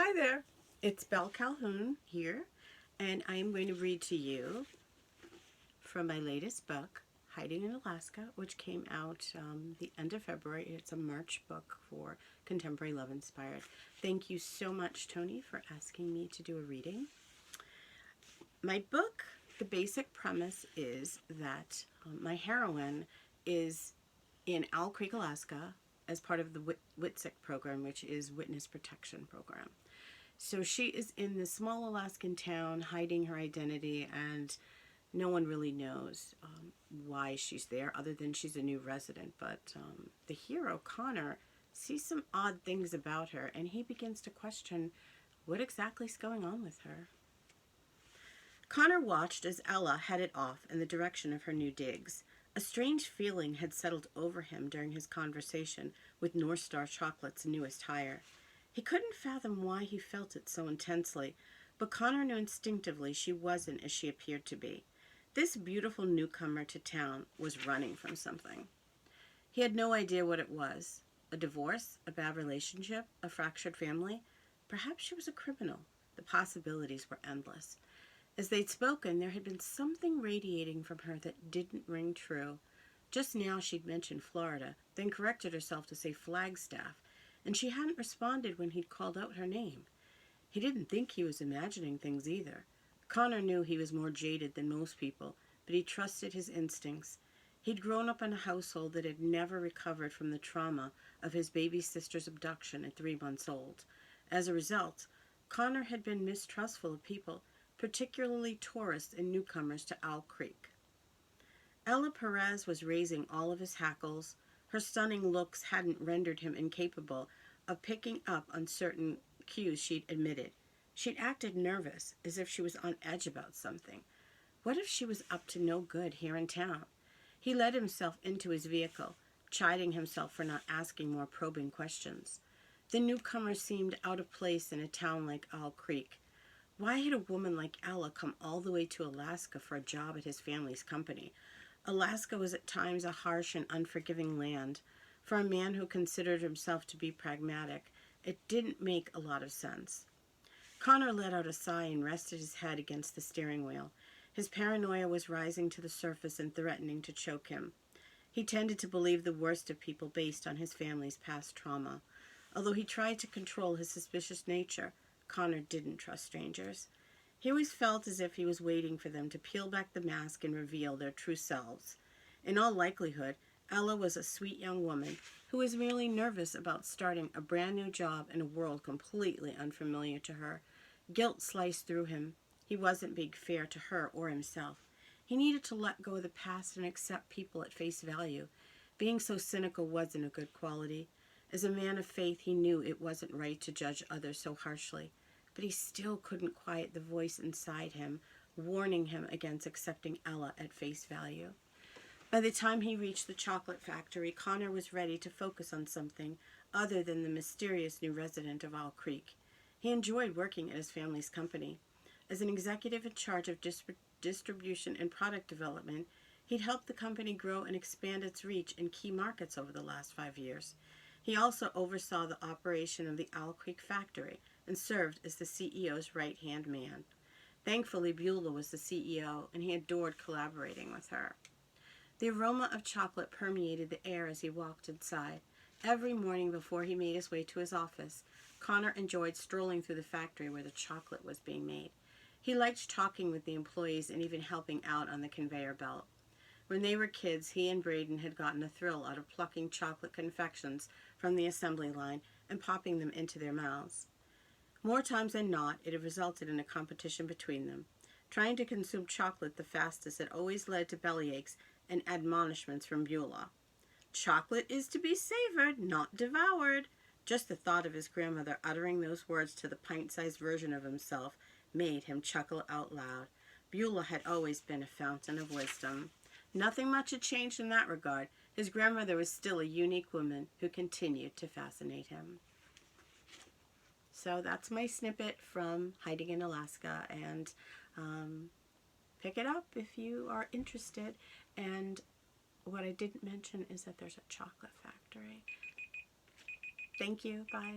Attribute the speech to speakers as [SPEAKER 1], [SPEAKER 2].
[SPEAKER 1] Hi there, it's Belle Calhoune here, and I am going to read to you from my latest book, Hiding in Alaska, which came out the end of February. It's a March book for Contemporary Love Inspired. Thank you so much, Tony, for asking me to do a reading. My book, the basic premise is that my heroine is in Owl Creek, Alaska, as part of the WITSEC program, which is Witness Protection Program. So she is in this small Alaskan town hiding her identity, and no one really knows why she's there other than she's a new resident. But the hero, Connor, sees some odd things about her, and he begins to question what exactly is going on with her. Connor watched as Ella headed off in the direction of her new digs. A strange feeling had settled over him during his conversation with North Star Chocolate's newest hire. He couldn't fathom why he felt it so intensely, but Connor knew instinctively she wasn't as she appeared to be. This beautiful newcomer to town was running from something. He had no idea what it was. A divorce, a bad relationship, a fractured family. Perhaps she was a criminal. The possibilities were endless. As they'd spoken, there had been something radiating from her that didn't ring true. Just now she'd mentioned Florida, then corrected herself to say Flagstaff, and she hadn't responded when he'd called out her name. He didn't think he was imagining things either. Connor knew he was more jaded than most people, but he trusted his instincts. He'd grown up in a household that had never recovered from the trauma of his baby sister's abduction at 3 months old. As a result, Connor had been mistrustful of people, particularly tourists and newcomers to Owl Creek. Ella Perez was raising all of his hackles. Her stunning looks hadn't rendered him incapable of picking up on certain cues she'd admitted. She'd acted nervous, as if she was on edge about something. What if she was up to no good here in town? He led himself into his vehicle, chiding himself for not asking more probing questions. The newcomer seemed out of place in a town like Owl Creek. Why had a woman like Ella come all the way to Alaska for a job at his family's company? Alaska was at times a harsh and unforgiving land. For a man who considered himself to be pragmatic, it didn't make a lot of sense. Connor let out a sigh and rested his head against the steering wheel. His paranoia was rising to the surface and threatening to choke him. He tended to believe the worst of people based on his family's past trauma. Although he tried to control his suspicious nature, Connor didn't trust strangers. He always felt as if he was waiting for them to peel back the mask and reveal their true selves. In all likelihood, Ella was a sweet young woman who was merely nervous about starting a brand new job in a world completely unfamiliar to her. Guilt sliced through him. He wasn't being fair to her or himself. He needed to let go of the past and accept people at face value. Being so cynical wasn't a good quality. As a man of faith, he knew it wasn't right to judge others so harshly. But he still couldn't quiet the voice inside him, warning him against accepting Ella at face value. By the time he reached the chocolate factory, Connor was ready to focus on something other than the mysterious new resident of Owl Creek. He enjoyed working at his family's company. As an executive in charge of distribution and product development, he'd helped the company grow and expand its reach in key markets over the last 5 years. He also oversaw the operation of the Owl Creek factory and served as the CEO's right-hand man. Thankfully, Beulah was the CEO, and he adored collaborating with her. The aroma of chocolate permeated the air as he walked inside. Every morning before he made his way to his office, Connor enjoyed strolling through the factory where the chocolate was being made. He liked talking with the employees and even helping out on the conveyor belt. When they were kids, he and Braden had gotten a thrill out of plucking chocolate confections from the assembly line and popping them into their mouths. More times than not, it had resulted in a competition between them. Trying to consume chocolate the fastest had always led to bellyaches and admonishments from Beulah. Chocolate is to be savored, not devoured. Just the thought of his grandmother uttering those words to the pint-sized version of himself made him chuckle out loud. Beulah had always been a fountain of wisdom. Nothing much had changed in that regard. His grandmother was still a unique woman who continued to fascinate him. So that's my snippet from Hiding in Alaska, and pick it up if you are interested. And what I didn't mention is that there's a chocolate factory. Thank you. Bye.